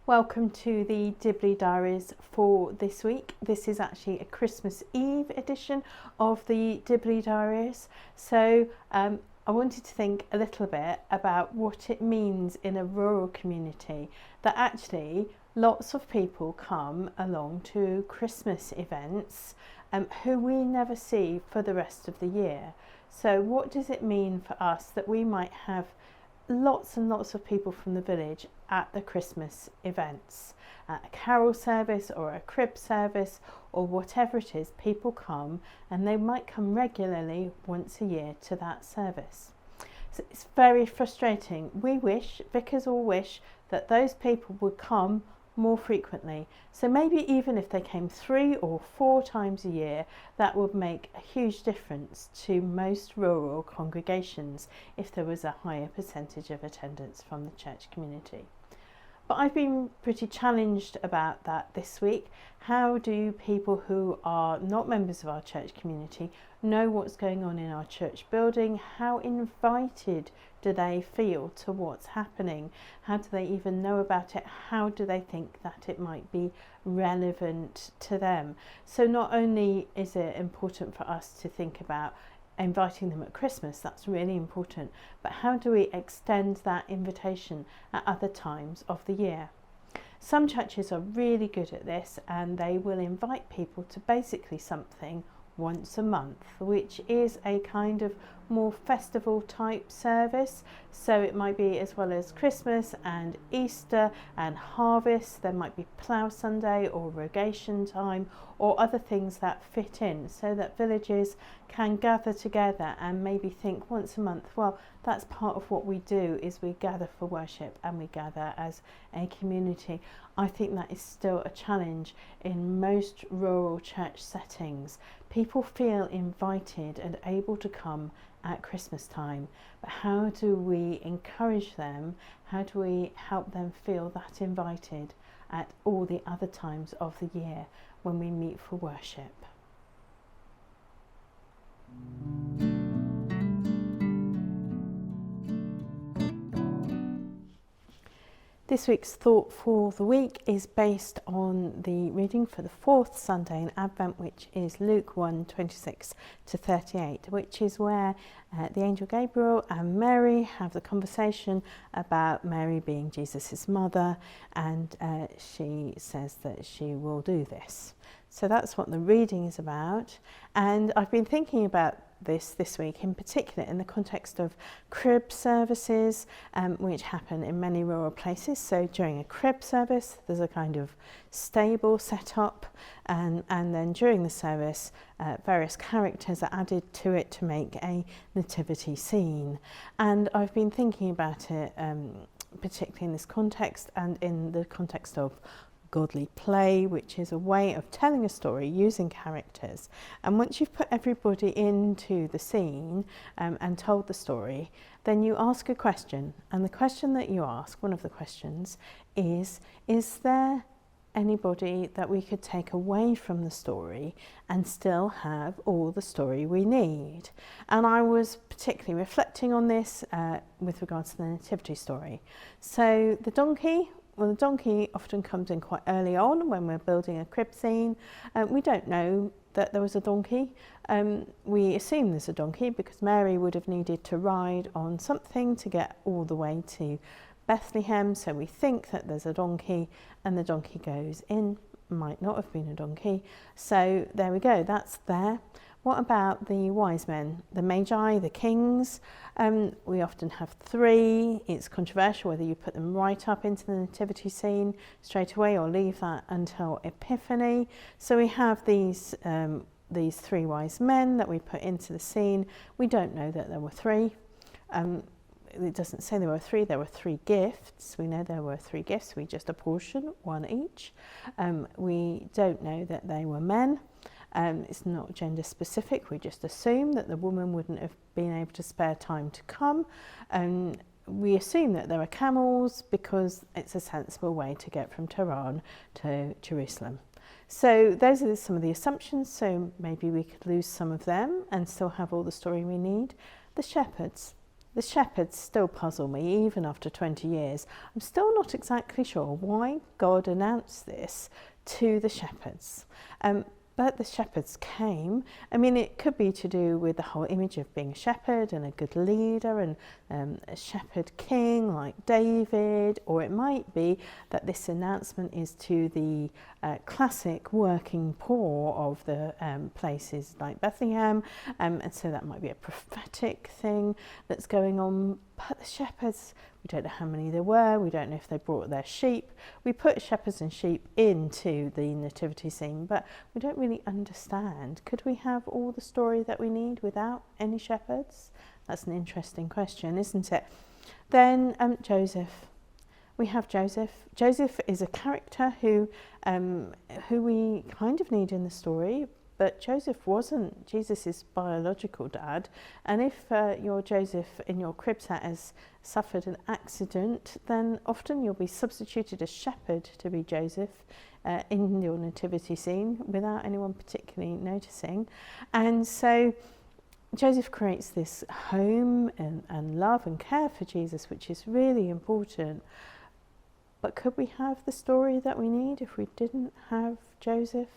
Welcome to the Dibley Diaries for this week. This is actually a Christmas Eve edition of the Dibley Diaries. So I wanted to think a little bit about what it means in a rural community that actually lots of people come along to Christmas events who we never see for the rest of the year. So what does it mean for us that we might have lots and lots of people from the village at the Christmas events, at a carol service or a crib service or whatever it is? People come, and they might come regularly once a year to that service. So it's very frustrating. Vicars all wish that those people would come more frequently. So maybe even if they came 3 or 4 times a year, that would make a huge difference to most rural congregations if there was a higher percentage of attendance from the church community. But I've been pretty challenged about that this week. How do people who are not members of our church community know what's going on in our church building? How invited do they feel to what's happening? How do they even know about it? How do they think that it might be relevant to them? So not only is it important for us to think about inviting them at Christmas, that's really important, but how do we extend that invitation at other times of the year? Some churches are really good at this, and they will invite people to basically something once a month, which is a kind of more festival type service. So it might be as well as Christmas and Easter and harvest. There might be Plough Sunday or Rogation time or other things that fit in, so that villages can gather together and maybe think once a month, well, that's part of what we do, is we gather for worship and we gather as a community. I think that is still a challenge in most rural church settings. People feel invited and able to come at Christmas time, but how do we encourage them? How do we help them feel that invited at all the other times of the year when we meet for worship? This week's thought for the week is based on the reading for the 4th Sunday in Advent, which is Luke 1:26-38, which is where the angel Gabriel and Mary have the conversation about Mary being Jesus' mother, and she says that she will do this. So that's what the reading is about, and I've been thinking about this week in particular in the context of crib services, which happen in many rural places. So during a crib service there's a kind of stable set up, and then during the service various characters are added to it to make a nativity scene. And I've been thinking about it particularly in this context and in the context of godly play, which is a way of telling a story using characters. And once you've put everybody into the scene and told the story, then you ask a question. And the question that you ask, one of the questions, is there anybody that we could take away from the story and still have all the story we need? And I was particularly reflecting on this with regards to the nativity story. So the donkey often comes in quite early on when we're building a crib scene. We don't know that there was a donkey. We assume there's a donkey because Mary would have needed to ride on something to get all the way to Bethlehem. So we think that there's a donkey, and the donkey goes in. Might not have been a donkey. So there we go, that's there. What about the wise men, the magi, the kings? We often have 3. It's controversial whether you put them right up into the nativity scene straight away or leave that until Epiphany. So we have these 3 wise men that we put into the scene. We don't know that there were 3. It doesn't say there were 3, there were 3 gifts. We know there were 3 gifts, we just apportion 1 each. We don't know that they were men. It's not gender specific, we just assume that the woman wouldn't have been able to spare time to come. We assume that there are camels because it's a sensible way to get from Tehran to Jerusalem. So those are some of the assumptions, so maybe we could lose some of them and still have all the story we need. The shepherds. The shepherds still puzzle me, even after 20 years. I'm still not exactly sure why God announced this to the shepherds. But the shepherds came. I mean, it could be to do with the whole image of being a shepherd and a good leader and a shepherd king like David, or it might be that this announcement is to the classic working poor of the places like Bethlehem, and so that might be a prophetic thing that's going on. But the shepherds, we don't know how many there were, we don't know if they brought their sheep. We put shepherds and sheep into the nativity scene, but we don't really understand. Could we have all the story that we need without any shepherds? That's an interesting question, isn't it? Then Joseph. We have Joseph. Joseph is a character who we kind of need in the story, but Joseph wasn't Jesus' biological dad. And if your Joseph in your crib set has suffered an accident, then often you'll be substituted as shepherd to be Joseph in your nativity scene without anyone particularly noticing. And so Joseph creates this home and love and care for Jesus, which is really important. But could we have the story that we need if we didn't have Joseph?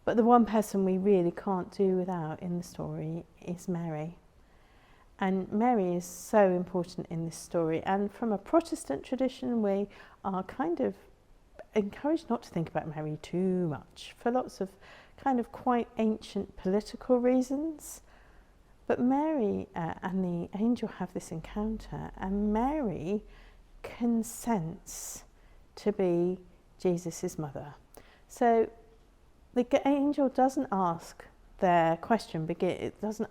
But the one person we really can't do without in the story is Mary. And Mary is so important in this story. And from a Protestant tradition, we are kind of encouraged not to think about Mary too much for lots of kind of quite ancient political reasons. But Mary and the angel have this encounter, and Mary consents to be Jesus' mother. So the angel doesn't ask their question, it doesn't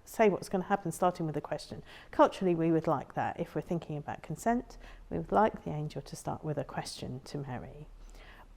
say what's going to happen, starting with a question. Culturally, we would like that. If we're thinking about consent, we would like the angel to start with a question to Mary.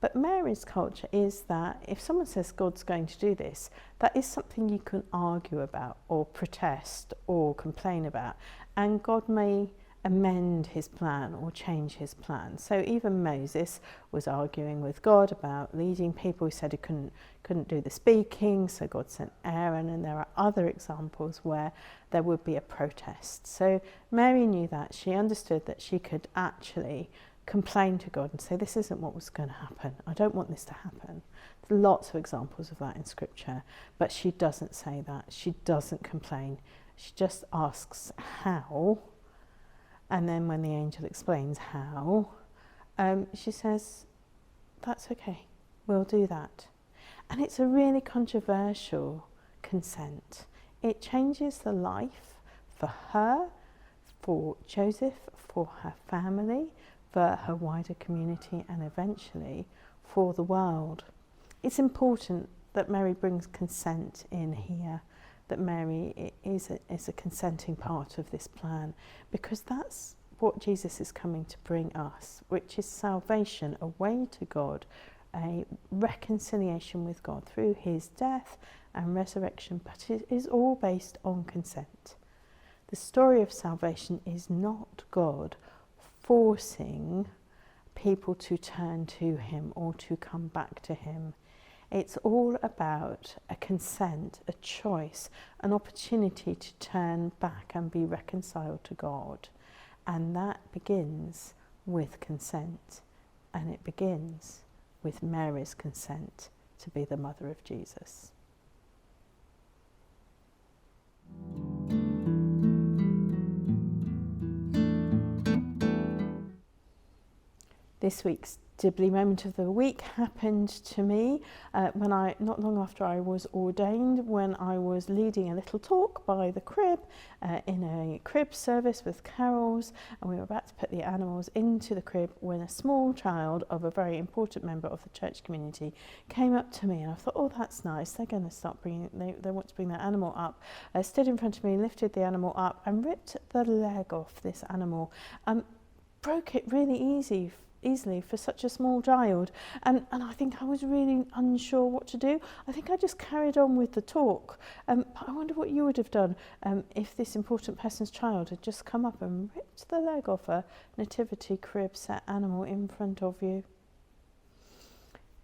But Mary's culture is that if someone says God's going to do this, that is something you can argue about or protest or complain about, and God may amend his plan or change his plan. So even Moses was arguing with God about leading people. He said he couldn't do the speaking, so God sent Aaron, and there are other examples where there would be a protest. So Mary knew that. She understood that she could actually complain to God and say, this isn't what was going to happen. I don't want this to happen. There's lots of examples of that in Scripture, but she doesn't say that. She doesn't complain. She just asks how. And then when the angel explains how, she says, that's okay, we'll do that. And it's a really controversial consent. It changes the life for her, for Joseph, for her family, for her wider community, and eventually for the world. It's important that Mary brings consent in here, that Mary is a consenting part of this plan, because that's what Jesus is coming to bring us, which is salvation, a way to God, a reconciliation with God through his death and resurrection, but it is all based on consent. The story of salvation is not God forcing people to turn to him or to come back to him. It's all about a consent, a choice, an opportunity to turn back and be reconciled to God. And that begins with consent. And it begins with Mary's consent to be the mother of Jesus. This week's Dibley moment of the week happened to me not long after I was ordained, when I was leading a little talk by the crib in a crib service with carols, and we were about to put the animals into the crib when a small child of a very important member of the church community came up to me, and I thought, oh, that's nice, they're going to start bringing, they want to bring their animal up. Stood in front of me, lifted the animal up and ripped the leg off this animal, broke it really easily for such a small child, and I think I was really unsure what to do. I think I just carried on with the talk, but I wonder what you would have done if this important person's child had just come up and ripped the leg off a nativity crib set animal in front of you.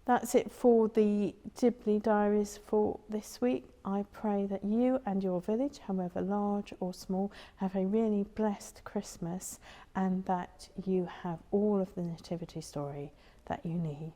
That's it for the Dibley Diaries for this week. I pray that you and your village, however large or small, have a really blessed Christmas and that you have all of the nativity story that you need.